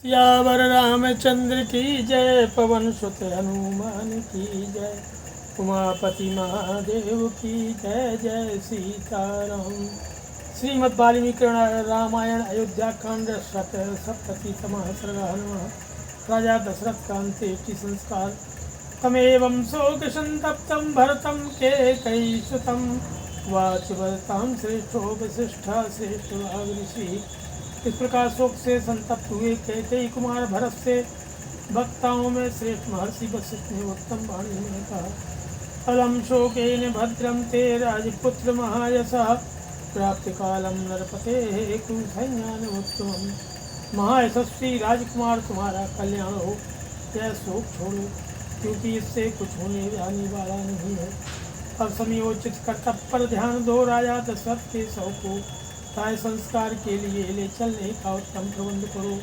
यावर रामचंद्र की जय, पवन सुत हनुमान की जय, उमापति महादेव की जय, जय सीताराम। श्रीमद् वाल्मीकि रामायण अयोध्या कांड सप्ततितमः सर्गः। राजा दशरथ कांतेति संस्कार तमेवं शोकसंतप्तं भरतं कैकेयीसुतं वाच वरतां श्रेष्ठो वसिष्ठः श्रेष्ठ ऋषि। इस प्रकार शोक से संतप्त हुए कैकेयी कुमार भरत से वक्ताओं में श्रेष्ठ महर्षि वशिष्ठ ने उत्तम वाणी में कहा। अलम शोकेन भद्रम ते राजपुत्र महायशः प्राप्त कालम नरपते कुसंज्ञान उत्तम। महायशस्वी राजकुमार तुम्हारा कल्याण हो, यह शोक छोड़ो, क्योंकि इससे कुछ होने जाने वाला नहीं है। अब समयोचित कर्तव्य पर ध्यान दो। राजा दशरथ के शव को ताय संस्कार के लिए ले चलने का उत्तम प्रबंध करो।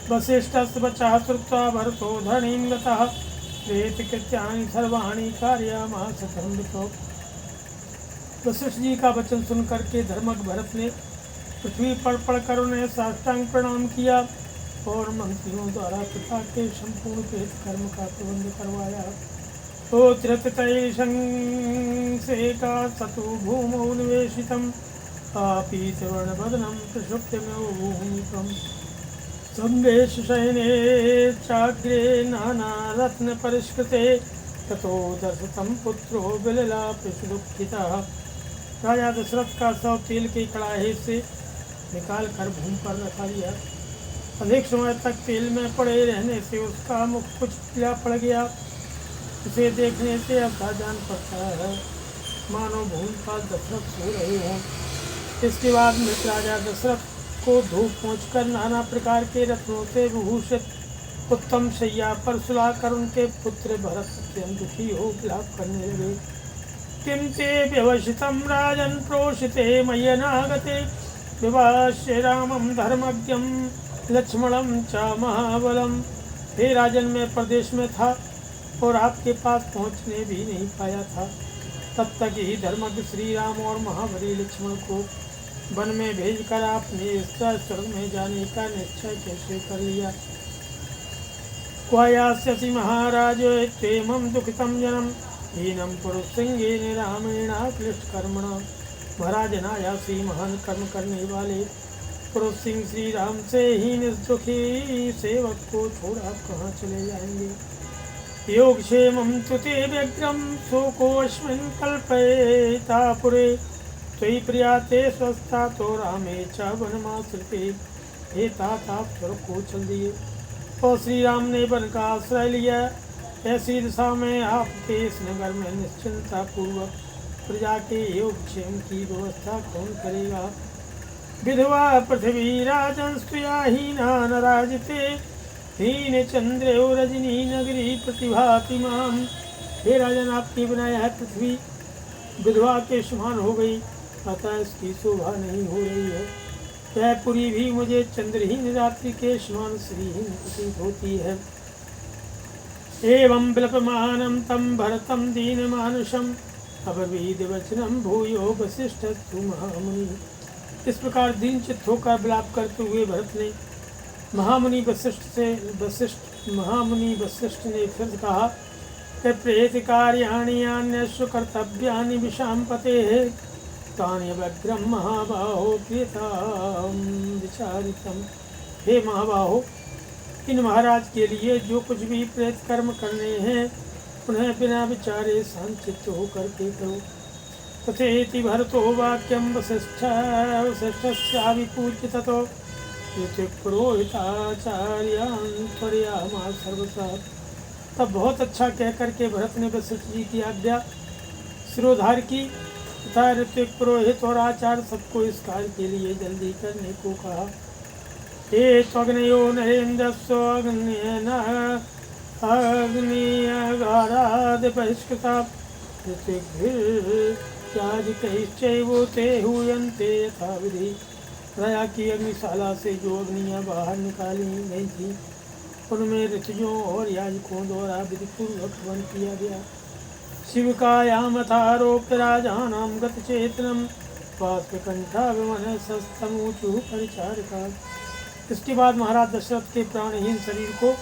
वसिष्ठस्य वचः श्रुत्वा भरतो धरणीं गतः प्रेतकृत्यानि सर्वाणि कारयामास धर्मवितो। वशिष्ठ जी का वचन सुनकर के धर्मज्ञ भरत ने पृथ्वी पर पड़कर उन्हें साष्टांग प्रणाम किया और मंत्रियों द्वारा पिता के संपूर्ण प्रेत कर्म का प्रबंध करवाया। तो त्रिततैलशंसेका सतु भूमौ निवेशितम् आपीतवर्णवदनं प्रक्षुब्धमभूमिकं संवेशशयने चाग्रे नानारत्नपरिष्कृते ततो दर्शितं पुत्रो विललापि सुदुःखितः। राजा दशरथ का शव तेल के कड़ाहे से निकाल कर भूमि पर रखा गया। अधिक समय तक तेल में पड़े रहने से उसका मुख कुछ पीला पड़ गया। उसे देखने से ऐसा जान पड़ता है मानो भूमि पर दशरथ सो रहे हों। इसके बाद मृत राजा दशरथ को धूप पहुँचकर नाना प्रकार के रत्नों से विभूषित उत्तम शैया पर सुलाकर उनके पुत्र भरत अत्यंत दुखी हो विलाप करने लगे। किं ते व्यवसितं राजन् प्रोषिते मय्यनागते विभाष्य रामं धर्मज्ञं लक्ष्मणं च महाबलम्। हे राजन, मैं प्रदेश में था और आपके पास पहुँचने भी नहीं पाया था। तब तक ही धर्मज्ञ श्री राम और महाबली लक्ष्मण को वन में भेजकर आपने स्वर्ग में जाने का निश्चय कैसे कर लिया। क्वयास्यसि महाराज त्वेमं दुखितं जनम हीनं पुरुषसिंहेन रामेण क्लिष्ट कर्मणा। महाराज अनायासी महान कर्म करने वाले पुरुष सिंह श्री राम से हीन दुखी सेवक को छोड़ आप कहाँ चले जाएंगे। योगक्षेमं तु ते व्यग्रं शोकोऽस्मिन् कल्पयेता पुरे त्वयि प्रिया ते स्वस्था तो रामे च वनमाश्रिते। हे तात, आप स्वर्ग को चल दिए और श्री राम ने वन का आश्रय लिया। ऐसी दिशा में आपके इस नगर में निश्चिंता पूर्वक प्रजा के योगक्षेम की व्यवस्था कौन करेगा। विधवा पृथ्वी राजन्स्तुया हीना न राजते हीन चंद्रो रजनी नगरी प्रतिभाति माम। हे राजन, आपकी बनाया है पृथ्वी विधवा के समान हो गई, अतः इसकी शोभा नहीं हो रही है। यह पुरी भी मुझे चंद्रहीन रात्रि के समान श्रीहीन प्रतीत होती है। एवं विलपमानं तं भरतं दीनमानुषम् अब्रवीद वचनं भूयो वसिष्ठस्तु महामुनि। इस प्रकार दीन चित्त होकर विलाप करते हुए भरत ने महामुनि वशिष्ठ ने फिर कहा कि प्रेत कार्याणि अन्यस्व कर्तव्यानि विशाम्पतेः तानि व्यग्रं महाबाहो क्रियतां विचारितम्। हे महाबाहो, इन महाराज के लिए जो कुछ भी प्रेत कर्म करने हैं उन्हें बिना विचारे शांतचित्त होकर के करो। तथेति भरतो वाक्यं वसिष्ठस्याभिपूज्य ततो पुरोहिताचार्यान् त्वरयामास सर्वतः। तब बहुत अच्छा कह करके भरत ने वशिष्ठ जी की आज्ञा शिरोधार की तथा ऋत्विक पुरोहित और आचार्य सबको इस कार्य के लिए जल्दी करने को कहा। हे त्वग्नयो नरेन्द्रस्व अग्नियगाराद बहिष्कृता ऋत्विक्भिर्याजकैश्चैव ते हूयन्ते यथाविधि। राजा की अग्निशाला से जो अग्नियाँ बाहर निकाली गई थी उनमें ऋषियों और याजकों द्वारा विधिपूर्वक हवन किया गया। शिवकायामथारोप्य राजानां गतचेतनं बाष्पकंठाभिमनसस्तमूचुः परिचारिका। इसके बाद महाराज दशरथ के प्राणहीन शरीर को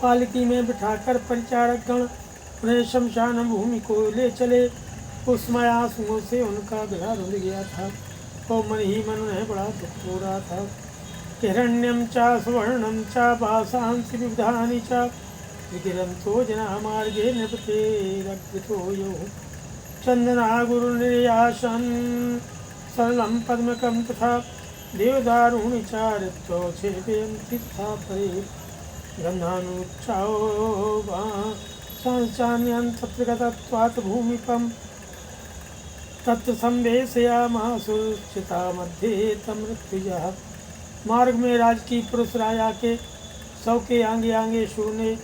पालकी में बिठाकर परिचारकगण उन्हें शमशान भूमि को ले चले। उस मायासुओं से उनका गला रुंध गया था और मन ही मन उन्हें बड़ा दुख हो रहा था। हिरण्यम चा सुवर्णम चा भासांसि विविधानि चा विकिरन्तो जनामार्गे नृपतेरग्रतो यो चंदना गुरुनिर्यासन सरलम पद्मकं तथा देवदारुणि चारित्रो छेदयन्ति तथा परे गन्धानुच्चाओ संचान्यं तत्र गतत्वात् भूमिपं तत्र संवेशयामासुचिता मध्ये तं मृत्युजः। मार्ग में राजकीय पुरुष राजा के सौ के आगे आगे शून्य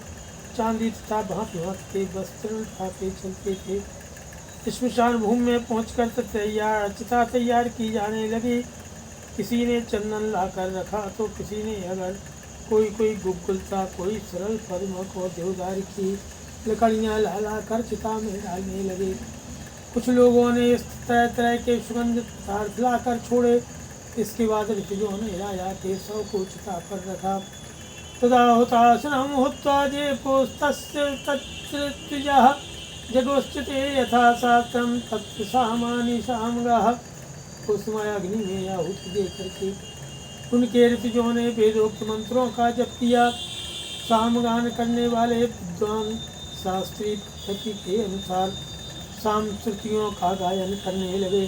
चांदी तथा भांति भांति के वस्त्र उठाते चलते थे। श्मशान भूमि में पहुंचकर चिता तैयार की जाने लगी। किसी ने चंदन लाकर रखा तो किसी ने अगर कोई गुग्गुलता, कोई सरल पद्मक और देवदार की लकड़ियाँ ला कर चिता में डालने लगे। कुछ लोगों ने इस तरह तरह के सुगंधित पदार्थ लाकर छोड़े। इसके बाद ऋषियों ने राजा के शव को चिता पर रखा। तदा हुताशनम हुत्वा जे पोस्तस्य तत्सृत्युजः जगोश्चिते यथा सात्रम तत्र सामानि सामगाः। उसमें अग्नि में आहुति दे करके उनके ऋतुजों ने वेदोक्त मंत्रों का जप किया। सामगान करने वाले विद्वान शास्त्रीय पद्धति के अनुसार सांस्कृतियों का गायन करने लगे।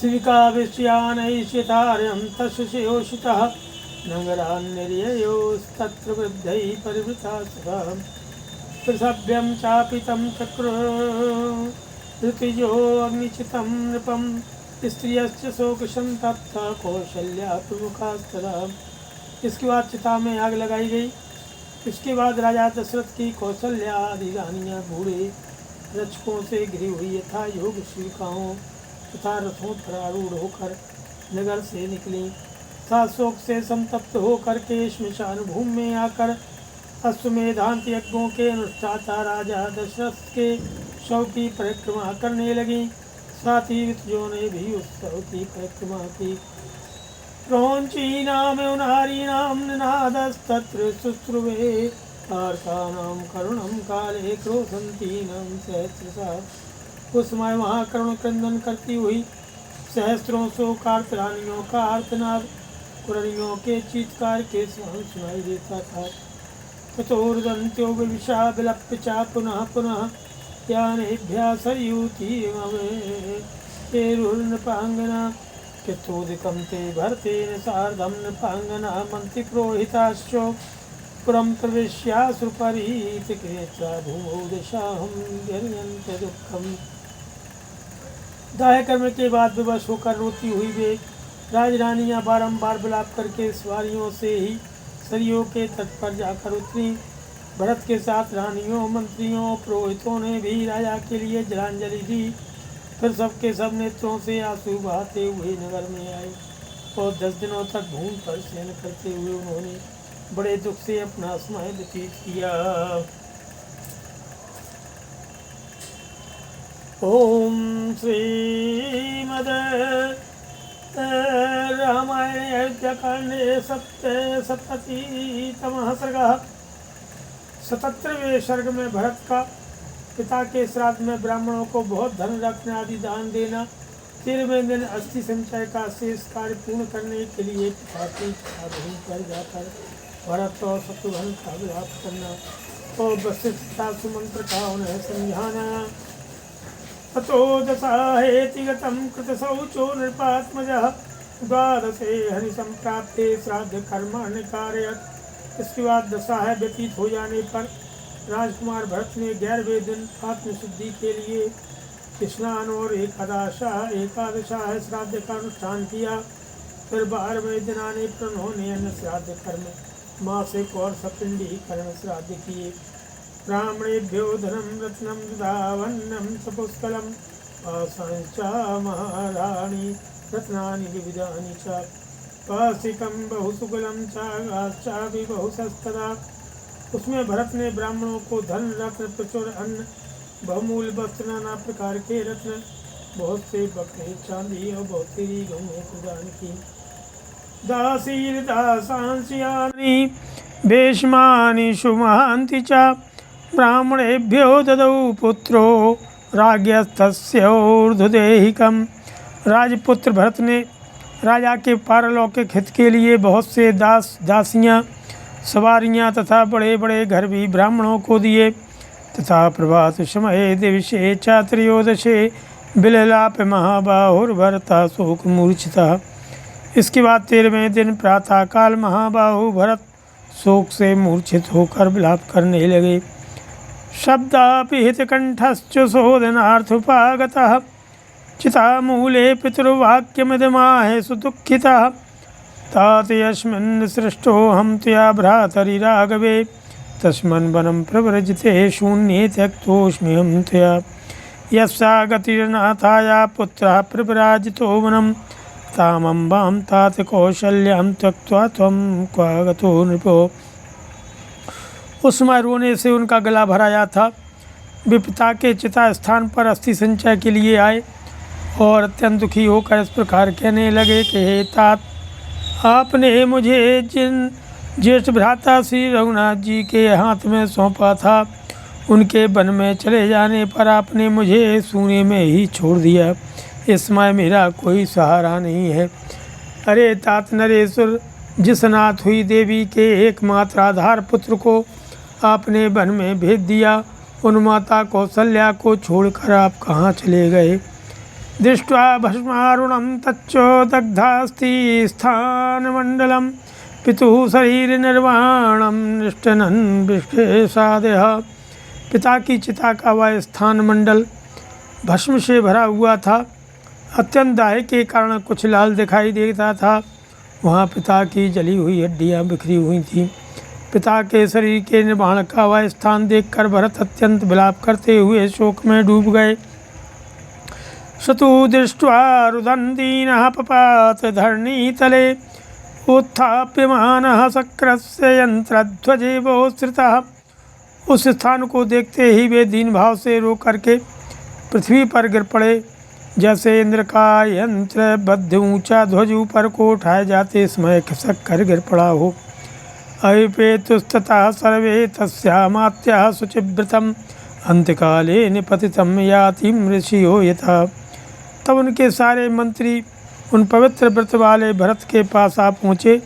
शिविका विषयानैषितार्यं तस्य योषितः नगरान्निर्ययोस्तत्र वृद्धैः परिवृता सदा पृथभ्यं चापितं चक्र ऋतुजो अग्निचितं नृपं स्त्रियश्च शोकसंतप्ता कौशल्या प्रमुखास्तदा। इसके बाद चिता में आग लगाई गई। इसके बाद राजा दशरथ की कौशल्या आदि रानियाँ बूढ़े रक्षकों से घिरी हुई यथा योग शिविकाओं तथा रथों पर आरूढ़ होकर नगर से निकली। शोक से संतप्त होकर के श्मशान भूमि में आकर अश्वमेधांत यज्ञों के अनुष्ठाता राजा दशरथ के शव की परिक्रमा करने लगी। साथ ही ऋतुजों ने भी उस शव की परिक्रमा की। क्रौंचीनाम नारीणाम निनादस्तत्र शुश्रुवे तारकानां करुणं काले क्रोधन्तीनां सहस्रशः। उस समय वहाँ करुण क्रंदन करती हुई सहस्त्रों शोकार्त रानियों का आर्तनाद कुरणियों के चीत्कार के समान सुनाई देता था। ततोर्दन्त्यो विविशा विलप्य चा पुनः पुनः यानेभ्यः सरयूतीरुर्नृपाङ्गना कितोदिकं ते भरतेन सार्धं नृपाङ्गना मन्त्रिपुरोहिताश्च पुरं प्रविश्याश्रुपरीतिकृत्वा भूमौ दिशाहं व्यर्यन्ते दुःखम्। दाह कर्म के बाद विवश होकर रोती हुई वे राजरानियाँ बारंबार विलाप करके सवारियों से ही सरयू के तट पर जाकर उतरी। भरत के साथ रानियों, मंत्रियों, पुरोहितों ने भी राजा के लिए जलांजलि दी। फिर सबके सब नेत्रों से आंसू बहाते हुए नगर में आए और 10 दिनों तक भूमि पर शयन करते हुए उन्होंने बड़े दुख से अपना समय व्यतीत किया। ओम श्रीमद् रामायण अयोध्याकांडे 77तमः सर्गः। 77वें सर्ग में भरत का पिता के श्राद्ध में ब्राह्मणों को बहुत धन रत्न आदि दान देना, 13वें दिन अस्थि संचय का शेष कार्य पूर्ण करने के लिए पिता की भूमि पर जाकर भरत और शत्रुघ्न का विलाप करना और वशिष्ठ सुमंत्र का उन्हें समझाना। ततो दशाहेति गतं कृतशौचो नृपात्मजः द्वादशे हरिसंप्राप्ते श्राद्ध कर्माणि कारयत्। इसके बाद दशाह व्यतीत हो जाने पर राजकुमार भरत ने 11वें दिन आत्मशुद्धि के लिए स्नान और एकादशाह श्राद्ध का अनुष्ठान किया। फिर 12वें दिन आने पर उन्होंने अन्य श्राद्ध कर्म मासिक और सपिंडीकरण श्राद्ध किए। ब्राह्मणेभ्यो धनं रत्नं ददावन्नं सपुष्कलं पाशंचा महाराणी रत्नानि विविधानि च पासिकं बहुसुकलं चागाश्चापि बहुशस्तदा। उसमें भरत ने ब्राह्मणों को धन रत्न प्रचुर अन्न बहुमूल्य वस्त्र नाना प्रकार के रत्न बहुत से बकरे चांदी और बहुत तेरी गहूँ प्रदान की। दासीर्दासांस्यानि भीष्मानि सुमहान्ति च ब्राह्मणेभ्यो ददौ पुत्रो राज्ञस्तस्य ऊर्ध्वदेहिकम्। राजपुत्र भरत ने राजा के पारलौकिक हित के लिए बहुत से दासियाँ, सवारियाँ तथा बड़े बड़े घर भी ब्राह्मणों को दिए तथा प्रभात समय दिवसे च त्रयोदशे बिललाप महाबाहुर्भरता शोक मूर्छिता। इसके बाद 13वें दिन प्रातः काल महाबाहु भरत शोक से मूर्छित होकर विलाप करने लगे। शब्दापि हितकंठश्च शोधनार्थोपागतः चितामूले पितृवाक्यमिदमाह सुदुःखितः। तात यस्मिन् सृष्टोऽहं त्वया भ्रातरि राघवे तस्मिन् वनं प्रव्रजते शून्ये त्यक्तोऽस्म्यहं त्वया। यस्या गतिर्नाथाया पुत्रः प्रव्राजितो वनं तामम्बां तात कौशल्यां त्यक्त्वा त्वं क्व गतो नृपो। उस समय रोने से उनका गला भराया था। वे पिता के चिता स्थान पर अस्थि संचय के लिए आए और अत्यंत दुखी होकर इस प्रकार कहने लगे कि हे तात, आपने मुझे जिन ज्येष्ठ भ्राता श्री रघुनाथ जी के हाथ में सौंपा था, उनके वन में चले जाने पर आपने मुझे सूने में ही छोड़ दिया। इस समय मेरा कोई सहारा नहीं है। अरे तात नरेश्वर, जिस नाथ हुई देवी के एकमात्र आधार पुत्र को आपने वन में भेज दिया, उन माता कौशल्या को छोड़कर आप कहाँ चले गए। दृष्ट्वा भस्मारुणं तच्चोदग्धास्ति स्थानमण्डलं पितुः शरीर निर्वाणं निष्ठनन् विषेशादयः। पिता की चिता का वह स्थान मंडल भस्म से भरा हुआ था। अत्यंत दाह के कारण कुछ लाल दिखाई देता था। वहाँ पिता की जली हुई हड्डियाँ बिखरी हुई थीं। पिता के शरीर के निर्वाण का वह स्थान देखकर भरत अत्यंत विलाप करते हुए शोक में डूब गए। सतु दृष्ट्वा रुदन् दीनः पपात धरणीतले उत्थाप्यमानः शक्रस्य यंत्रध्वजे बहुश्रितः। उस स्थान को देखते ही वे दीन भाव से रो करके पृथ्वी पर गिर पड़े, जैसे इंद्र का यंत्र बद्ध ऊंचा ध्वज ऊपर को उठाए जाते समय खिसक कर गिर पड़ा हो। अभिपेतुस्ततः सर्वे तस्यामात्याः शुचिव्रतम् अंतकाले निपतितं याति ऋषियो यथा। तब उनके सारे मंत्री उन पवित्र व्रत वाले भरत के पास आ पहुँचे,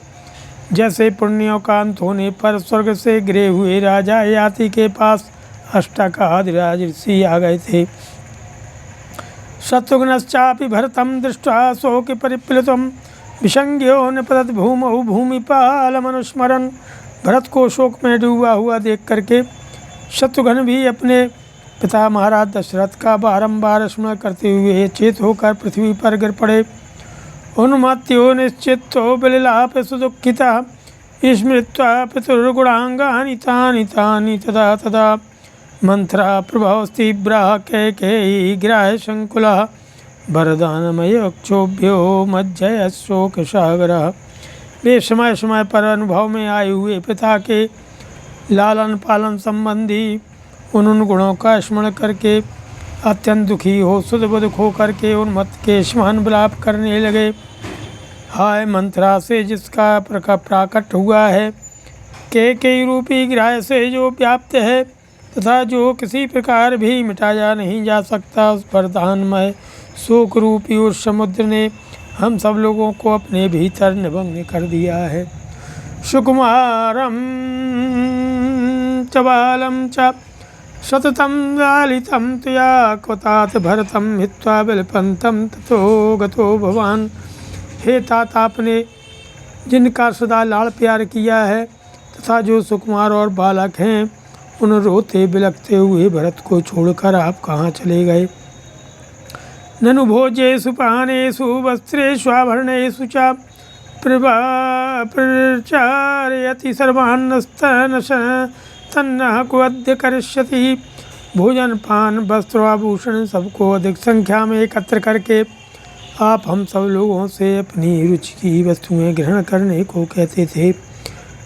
जैसे पुण्यों का अंत होने पर स्वर्ग से गिरे हुए राजा याति के पास अष्टादराज ऋषि आ गए थे। शत्रुघ्नश्चापि भरतं दृष्ट्वा शोके परिप्लुतं विसंज्ञो निपतत् भूमौ भूमिपालमनुस्मरन्। भरत को शोक में डूबा हुआ देख करके शत्रुघ्न भी अपने पिता महाराज दशरथ का बारंबार स्मरण करते हुए चेत होकर पृथ्वी पर गिर पड़े। उन्मत्यो निश्चितो बिललाप सुदुःखितः स्मृत्वा पितुर्गुणांगानि तानि तानि तदा तदा। मंत्रा प्रभावस्तीव्राः कैकेयी ग्राह्य संकुलः वरदानमय क्षोभ्यो मज्जय शोक सागरः। वे समय समय पर अनुभव में आए हुए पिता के लालन पालन संबंधी उन गुणों का स्मरण करके अत्यंत दुखी हो सुदबुदुख हो करके उन्मत्त के समान विलाप करने लगे। हाय मंत्रा से जिसका प्राकट हुआ है, कैकेयी रूपी ग्राह्य से जो व्याप्त है तथा जो किसी प्रकार भी मिटाया नहीं जा सकता, उस वरदानमय शोक रूपी उस समुद्र ने हम सब लोगों को अपने भीतर निमग्न कर दिया है। सुकुमारं च बालं च सततं लालितं त्वया क्वतात भरतं हित्वा विलपन्तं ततो गतो भवान्। हे तात, आपने जिनका सदा लाड़ प्यार किया है तथा जो सुकुमार और बालक हैं, उन रोते बिलखते हुए भरत को छोड़कर आप कहाँ चले गए। ननु भोजेषु पानेषु वस्त्रेषु आभरणेषु च प्रचारयति सर्वान्नस्तन्नः क्वद्य करिष्यति। भोजन पान वस्त्र आभूषण सबको अधिक संख्या में एकत्र करके आप हम सब लोगों से अपनी रुचि की वस्तुएं ग्रहण करने को कहते थे।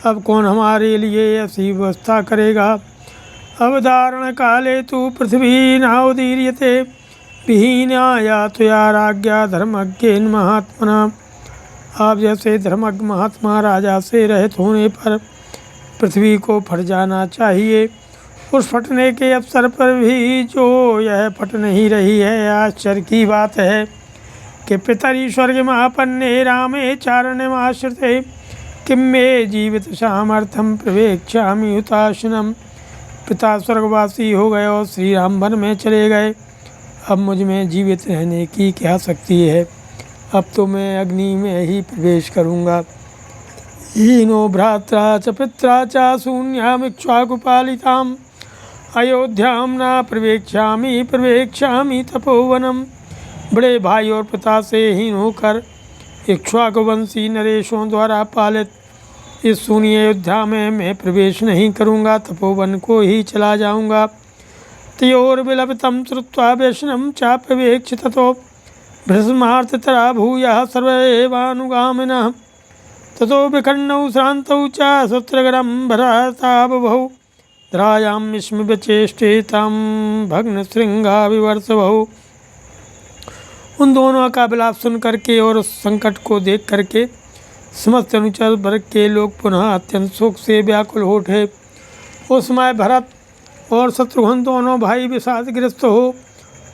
अब कौन हमारे लिए ऐसी व्यवस्था करेगा। अवधारण काले तु पृथ्वी नाउदीर्यते विहीनाया त्वया राज्ञा धर्मज्ञेन महात्मना। आप जैसे धर्मज्ञ महात्मा राजा से रहित होने पर पृथ्वी को फट जाना चाहिए। उस फटने के अवसर पर भी जो यह फट नहीं रही है, आश्चर्य की बात है कि पितरी स्वर्गमापन्ने रामे चारणमाश्रिते किं मे जीवित सामर्थ्यम प्रवेक्ष्यामि हुताशनम। पिता स्वर्गवासी हो गए और श्री राम वन में चले गए, अब मुझ में जीवित रहने की क्या शक्ति है। अब तो मैं अग्नि में ही प्रवेश करूँगा। हीनो भ्रात्रा च पित्रा च शून्यामिक्ष्वाकुपालिताम् अयोध्यां न प्रवेक्ष्यामि तपोवनम। बड़े भाई और पिता से हीन होकर इक्ष्वाकुवंशी नरेशों द्वारा पालित इस शून्य अयोध्या में मैं प्रवेश नहीं करूँगा, तपोवन को ही चला जाऊँगा। तयोर्विलपितं श्रुत्वा वैष्णवं चाप्यवेक्ष्य ततो भ्रष्मार्थितरा भूयः सर्वैवानुगामिनः। ततो विखण्डौ श्रान्तौ च शस्त्रगरं भरता बभौ त्रायां स्मृचेष्टितं भग्नशृङ्गाविवर्षभौ। उन दोनों का विलाप सुन करके और उस संकट को देख करके समस्त अनुचर वर्ग के लोग पुनः अत्यंत शोक से व्याकुल हो उठे। उस समय भरत और शत्रुघ्न दोनों भाई विषादग्रस्त हो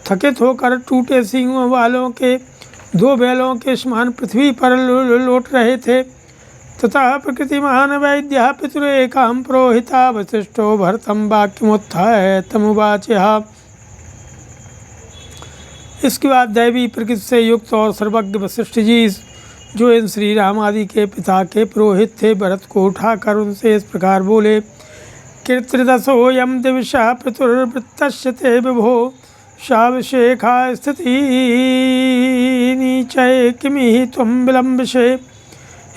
थकित होकर टूटे सींगों वालों के दो बैलों के समान पृथ्वी पर लौट रहे थे। तथा प्रकृतिमान वैद्य पितुरेकां पुरोहिता वसिष्ठो भरतं वाक्यमुत्थाय तमुवाचः। इसके बाद दैवी प्रकृति से युक्त और सर्वज्ञ वशिष्ठ जी, जो इन श्री राम आदि के पिता के पुरोहित थे, भरत को उठाकर उनसे इस प्रकार बोले। कीर्तिदसोऽयं दिविषा पितुर्वृत्तस्य ते विभो शाभिषेका स्थिति नीचय किमिहि त्वं विलम्बिषे।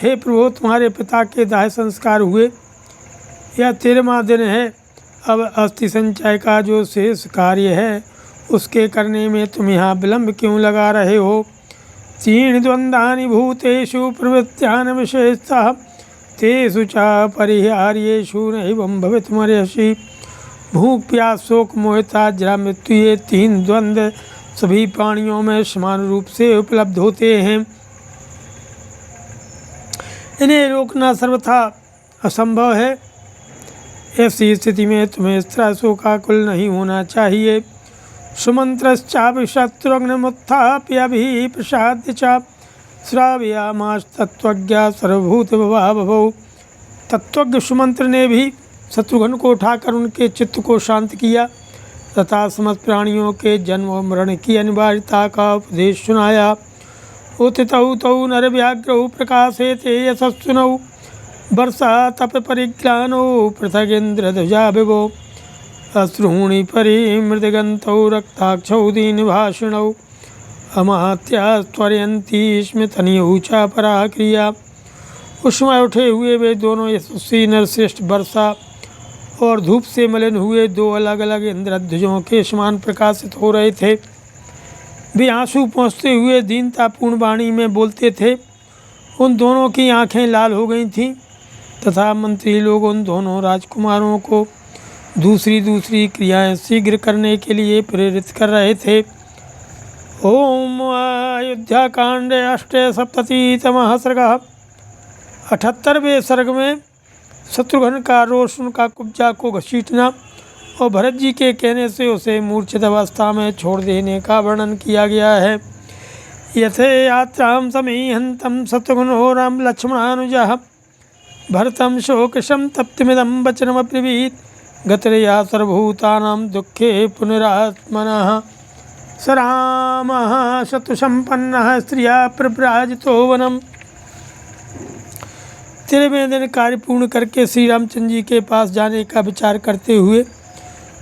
हे प्रभु, तुम्हारे पिता के दाह संस्कार हुए, यह 13वां दिन है। अब अस्थि संचय का जो शेष कार्य है उसके करने में तुम यहाँ विलम्ब क्यों लगा रहे हो। तीन द्वंद्वानि भूतेषु प्रवृत्त्यान विशेषतः तेषु च परिहार्येषु नैवं भवितुमर्हसि। भूख प्यास शोक मोहिता जरा मृत्यु, ये 3 द्वंद्व सभी प्राणियों में समान रूप से उपलब्ध होते हैं। इन्हें रोकना सर्वथा असंभव है। ऐसी स्थिति में तुम्हें इस तरह शोकाकुल नहीं होना चाहिए। सुमंत्रश्चापि शत्रुघ्नमुत्थाप्यभिप्रसाद्य च श्रावयामास तत्त्वज्ञा सर्वभूतभवौ। तत्त्वज्ञ सुमंत्र ने भी शत्रुघ्न को उठाकर उनके चित्त को शांत किया तथा समस्त प्राणियों के जन्म और मरण की अनिवार्यता का उपदेश सुनाया। उत्थितौ तौ नरव्याघ्रौ प्रकाशेते यशस्विनौ वर्षा तप परिज्ञानौ पृथगेन्द्रध्वजा विभो। अश्रूणि परिमृदगन्तौ रक्ताक्षौ दीनभाषिणौ अमात्या त्वरयन्ती स्मितनियौ च पराक्रिया। उस समय उठे हुए वे दोनों यशस्वी नरश्रेष्ठ वर्षा और धूप से मलिन हुए 2 अलग अलग इंद्रध्वजों के समान प्रकाशित हो रहे थे। वे आंसू पहुँचते हुए दीनतापूर्ण वाणी में बोलते थे। उन दोनों की आंखें लाल हो गई थीं तथा मंत्री लोग उन दोनों राजकुमारों को दूसरी क्रियाएं शीघ्र करने के लिए प्रेरित कर रहे थे। ओम अयोध्या कांडे 8सप्ततितमः सर्गः। 78वें सर्ग में शत्रुघ्न का रोष, उनका कुब्जा को घसीटना और भरत जी के कहने से उसे मूर्छित अवस्था में छोड़ देने का वर्णन किया गया है। यथे यात्रां समीहन्तं शत्रुघ्नो राम लक्ष्मणानुजः भरतं शोकशं तप्तमिदं वचनमब्रवीत् गतया सर्वभूतानां दुःखे पुनरात्मनः। स रामः शत्रुसम्पन्नः स्त्रिया प्रव्राजितो वनम्। 13वें दिन कार्य पूर्ण करके श्री रामचंद्र जी के पास जाने का विचार करते हुए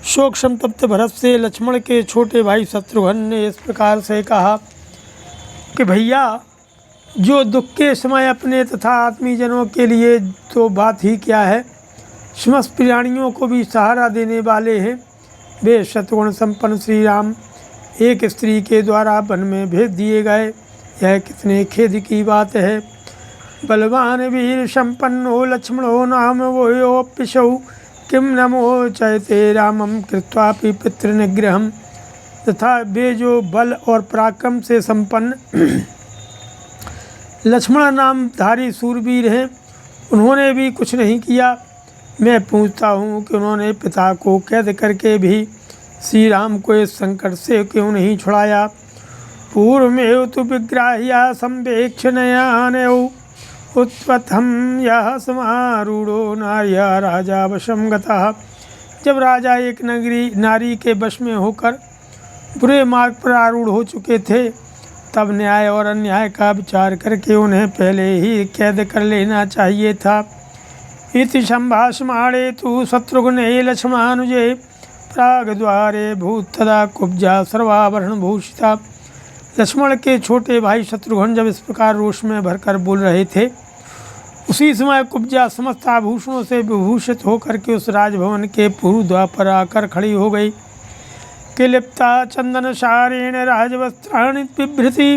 शोक संतप्त भरत से लक्ष्मण के छोटे भाई शत्रुघ्न ने इस प्रकार से कहा कि भैया, जो दुख के समय अपने तथा आत्मीजनों के लिए तो बात ही क्या है, समस्त प्राणियों को भी सहारा देने वाले हैं, वे शत्रुघ्न संपन्न श्री राम एक स्त्री के द्वारा वन में भेज दिए गए। यह कितने खेद की बात है। बलवान वीर संपन्नो लक्ष्मणो नाम वोऽप्यसौ किम नमो चैते रामम कृत्वापि पितृनिग्रहम्। तथा वे जो बल और पराक्रम से संपन्न लक्ष्मण नामधारी सूरवीर हैं, उन्होंने भी कुछ नहीं किया। मैं पूछता हूँ कि उन्होंने पिता को कैद करके भी श्री राम को इस संकट से क्यों नहीं छुड़ाया। पूर्व में तो विग्राह्या संवेक्षणयानौ उत्पथम यह समारूढ़ो नार्या राजा वशम गतः। जब राजा एक नारी के वश में होकर बुरे मार्ग पर आरूढ़ हो चुके थे, तब न्याय और अन्याय का विचार करके उन्हें पहले ही कैद कर लेना चाहिए था। इति संभाषमाणे तु शत्रुघ्ने लक्ष्मणानुजे प्रागद्वारे भूत तदा कुब्जा सर्वाभरण भूषिता। लक्ष्मण के छोटे भाई शत्रुघ्न जब इस प्रकार रोष में भरकर बोल रहे थे, उसी समय कुब्जा समस्त आभूषणों से विभूषित होकर के उस राजभवन के पूर्व द्वार पर आकर खड़ी हो गई। किलिप्ता चंदन शारेण राजवस्त्राणि बिभृति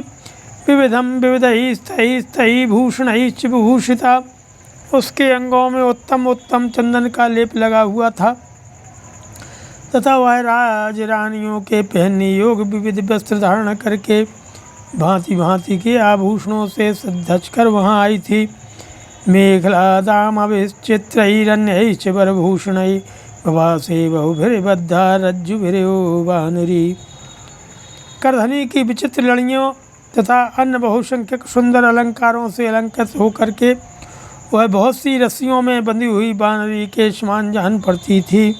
विविधम विविधैस्तैस्तै भूषणैश्च विभूषिता। उसके अंगों में उत्तम उत्तम चंदन का लेप लगा हुआ था तथा वह राज रानियों के पहनने योग्य विविध वस्त्र धारण करके भांति भांति के आभूषणों से सज कर वहाँ आई थी। मेखला दाम अभिश्चित्रैरन्यैश्च वरभूषणै प्रवासे बहुभिर्बद्धा रज्जुभिर्यो वानरी। करधनी की विचित्र लड़ियों तथा अन्य बहुसंख्यक सुंदर अलंकारों से अलंकृत होकर के वह बहुत सी रस्सियों में बंधी हुई वानरी के समान जान पड़ती थी।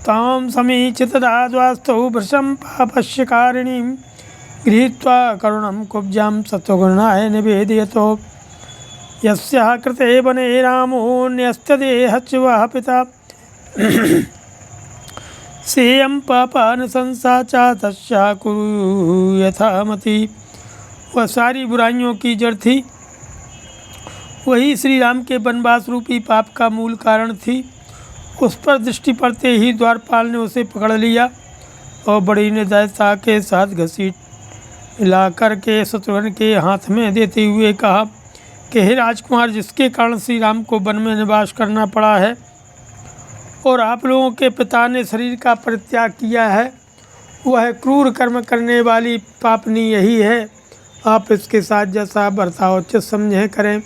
ताम समीचित दाद्वास्तौ भृशं पापस्यकारिणीं गृहीत्वा करुणं कुब्जां शत्रुघ्नाय निवेदयतो। यस्याः कृते वने रामो न्यस्तदेहश्च वः पिता सेयं पापान् संसाचा तस्या कुरु यथामति। वह सारी बुराइयों की जड़ थी, वही श्री राम के वनवास रूपी पाप का मूल कारण थी। उस पर दृष्टि पड़ते ही द्वारपाल ने उसे पकड़ लिया और बड़ी निर्दयता के साथ घसीट ला करके शत्रुघ्न के हाथ में देते हुए कहा कि हे राजकुमार, जिसके कारण श्री राम को वन में निवास करना पड़ा है और आप लोगों के पिता ने शरीर का परित्याग किया है, वह क्रूर कर्म करने वाली पापनी यही है। आप इसके साथ जैसा बर्ताव उचित समझे करें।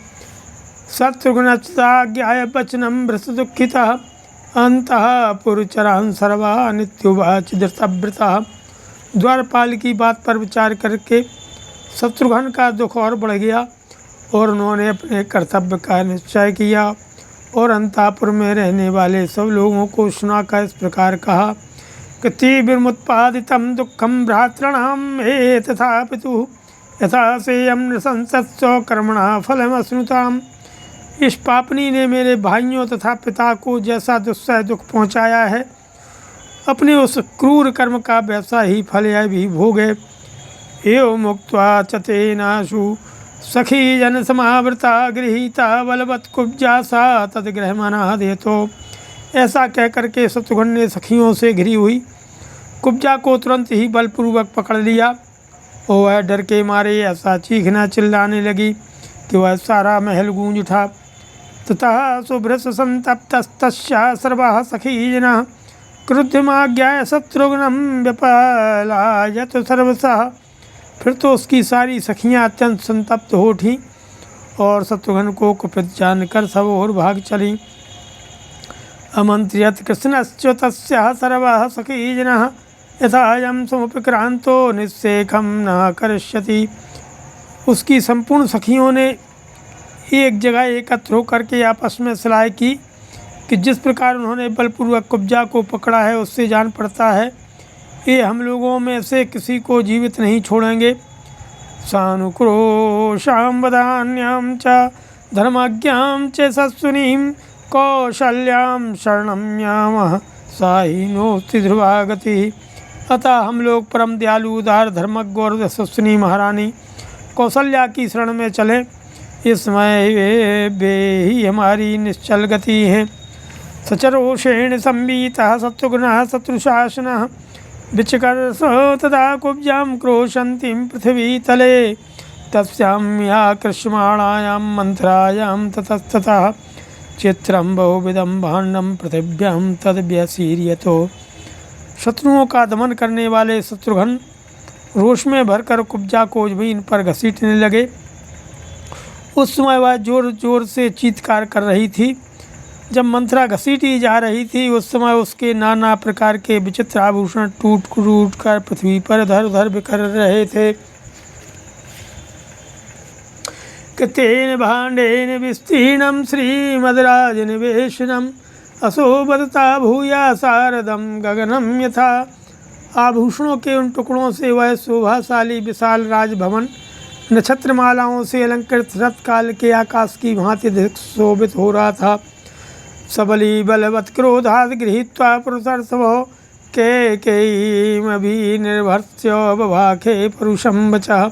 शत्रुघ्नाज्ञाय वचनम भृत दुखिता अंतः पुरचरान् सर्वा नित्युवाच धृतव्रता। द्वारपाल की बात पर विचार करके शत्रुघ्न का दुख और बढ़ गया और उन्होंने अपने कर्तव्य का निश्चय किया और अंतापुर में रहने वाले सब लोगों को सुनाकर इस प्रकार कहा कि तीव्रमुत्पादितं दुःखं भ्रातॄणां मे तथा पितुः यथा सेयं नृशंसत्स्व कर्मणा फलमश्नुताम्। इस पापनी ने मेरे भाइयों तथा पिता को जैसा दुस्सह दुख पहुँचाया है, अपने उस क्रूर कर्म का वैसा ही फल यह भी भोगे। एवं मुक्त्वा च तेनाशु सखी जन समावृता गृहीता बलवत् कुब्जा सा तद्ग्रहमना देतो। ऐसा कह करके शत्रुघ्न ने सखियों से घिरी हुई कुब्जा को तुरंत ही बलपूर्वक पकड़ लिया और वह डर के मारे ऐसा चीखना चिल्लाने लगी कि वह सारा महल गूंज उठा। ततः सुभृश संतप्तस्तस्या सर्वाः सखी जना क्रुद्धमाज्ञाय शत्रुघ्नं व्यपलायत सर्वशः। फिर तो उसकी सारी सखियाँ अत्यंत संतप्त हो उठीं और शत्रुघ्न को कुपित जानकर सब और भाग चलीं। अमंत्रियत कृष्णश्च तस्याः सर्वाः सखीजनः यथायं समुपक्रांतो निःशेखं न करिष्यति। उसकी संपूर्ण सखियों ने एक जगह एकत्र होकर के आपस में सलाह की कि जिस प्रकार उन्होंने बलपूर्वक कुब्जा को पकड़ा है, उससे जान पड़ता है ये हम लोगों में से किसी को जीवित नहीं छोड़ेंगे। सानुक्रोशां वदान्यां च धर्मज्ञां च सत्सुनीं कौशल्यां शरणं यामः साहिनोस्ति ध्रुवा गतिः। अतः हम लोग परम दयालु उदार धर्मज्ञ और यशस्विनी महारानी कौशल्या की शरण में चलें। इस समय वे ही हमारी निश्चल गति हैं। सचरोषेण संवीतः शत्रुघ्नः शत्रुशासनः विचकर्ष तदा कुब्जां क्रोशन्तीं पृथिवी तले तस्यां या कृष्माणायां मंथरायां ततस्ततः चित्रं बहुविधं भाण्डं पृथिव्यां तद्व्यसीर्यतो। शत्रुओं का दमन करने वाले शत्रुघ्न रोष में भरकर कुब्जा को जमीन पर घसीटने लगे उस समय वह जोर जोर से चीत्कार कर रही थी। जब मंथरा घसीटी जा रही थी उस समय उसके नाना प्रकार के विचित्र आभूषण टूट टूट कर पृथ्वी पर इधर उधर बिखर रहे थे। कृतेन भाण्डेन विस्तीर्णं श्रीमद्राजनिवेशनम् अशोभता भूया शारदं गगनम यथा। आभूषणों के उन टुकड़ों से वह शोभाशाली विशाल राजभवन नक्षत्रमालाओं से अलंकृत रथकाल के आकाश की भांति शोभित हो रहा था। सबली बलवत् क्रोधात् गृहीत्वा पुरुषर्षभो कैकेयीमभिनिर्भर्त्य बभाखे परुषं वचः।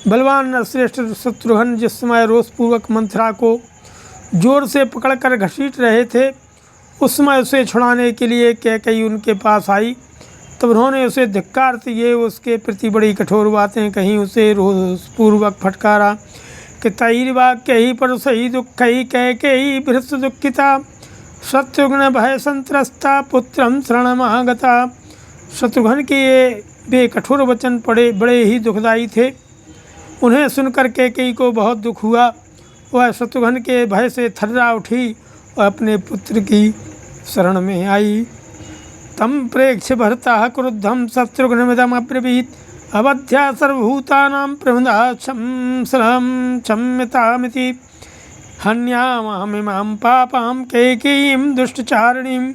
बलवान श्रेष्ठ शत्रुघ्न जिस समय रोषपूर्वक मंथरा को जोर से पकड़कर घसीट रहे थे उस समय उसे छुड़ाने के लिए कैकेयी उनके पास आई। तब उन्होंने उसे धिक्कार दिए, उसके प्रति बड़ी कठोर बातें कहीं, उसे रोषपूर्वक फटकारा कि तैर्वाक्यैः परुषैः दुःखैः कैकेयी भृत्स दुःखिता शत्रुघ्न भय संत्रस्ता पुत्रं शरणमागता। शत्रुघ्न के ये वे कठोर वचन बड़े ही दुखदायी थे। उन्हें सुनकर कैकेयी को बहुत दुख हुआ। वह शत्रुघ्न के भय से थर्रा उठी और अपने पुत्र की शरण में आई। तम प्रेक्ष्य भरता क्रुद्धं शत्रुघ्नमिदमब्रवीत् अवध्या सर्वभूतानां प्रमदा क्षम्यतामिति हन्यामामिमां पापां कैकेयीं दुष्टचारिणीं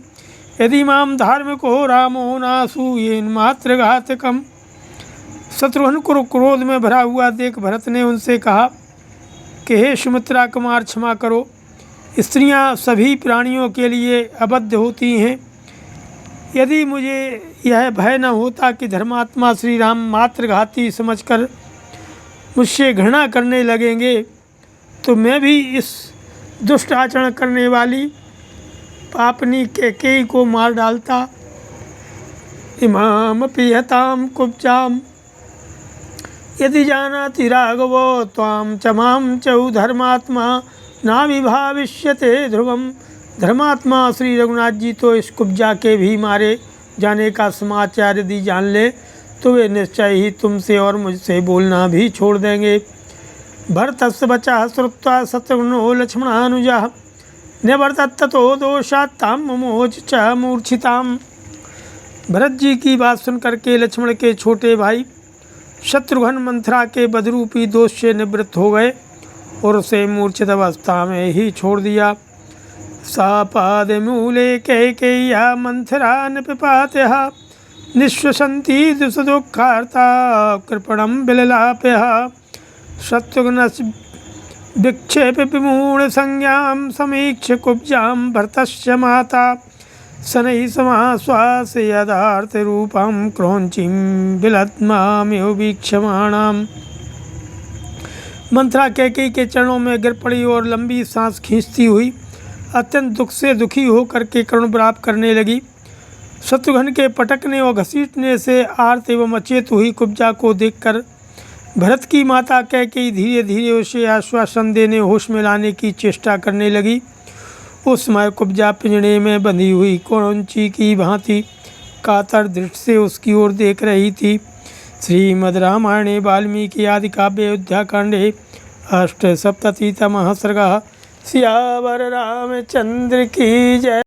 यदि मां धार्मिको रामो नासूयेन मातृघातकम्। शत्रुघ्न को क्रोध में भरा हुआ देख भरत ने उनसे कहा कि हे सुमित्रा कुमार, क्षमा करो। स्त्रियां सभी प्राणियों के लिए अबद्ध होती हैं। यदि मुझे यह भय न होता कि धर्मात्मा श्री राम मातृघाती समझकर मुझसे घृणा करने लगेंगे तो मैं भी इस दुष्ट आचरण करने वाली पापनी कैकेयी को मार डालता। इमाम पिहताम कुब्जाम यदि जानाति राघवो त्वां च मां चौ धर्मात्मा ना विभाविष्यते ध्रुवम। धर्मात्मा श्री रघुनाथ जी तो इस कुब्जा के भी मारे जाने का समाचार यदि जान ले तो वे निश्चय ही तुमसे और मुझसे बोलना भी छोड़ देंगे। भरतस्य वचः श्रुत्वा शत्रुघ्नो लक्ष्मणानुजः निवर्तत ततो दोषात् तां मुमोच च मूर्छिताम्। भरत जी की बात सुनकर के लक्ष्मण के छोटे भाई शत्रुघ्न मंथरा के बदरूपी दोष से निवृत्त हो गए और उसे मूर्छित अवस्था में ही छोड़ दिया। सापाद मूले कैकेय्या मंथरा निपिपातयः निःश्वसन्ति दुःखर्ता कृपणं विललापयः। शत्रुघ्नस्य विक्षेप्य विमूढ संज्ञां समीक्ष्य कुब्जां भरतस्य माता शनैः समाश्वास यदार्थ रूपं क्रौञ्चीं विलद्मामिव वीक्षमाणाम्। मंथरा कैकेयी के चरणों में गिर पड़ी और लंबी सांस खींचती हुई अत्यंत दुख से दुखी होकर के करुण विलाप करने लगी। शत्रुघ्न के पटकने और घसीटने से आर्त एवं अचेत हुई कुब्जा को देखकर भरत की माता कैकेयी धीरे धीरे उसे आश्वासन देने होश में लाने की चेष्टा करने लगी। उस समय कुब्जा पिंजड़े में बंधी हुई कौंची की भांति कातर दृष्टि से उसकी ओर देख रही थी। श्रीमद् रामायणे वाल्मीकि आदि काव्ये अयोध्याकांडे अष्टसप्ततितमः सर्गः। सियावर रामचंद्र की जय।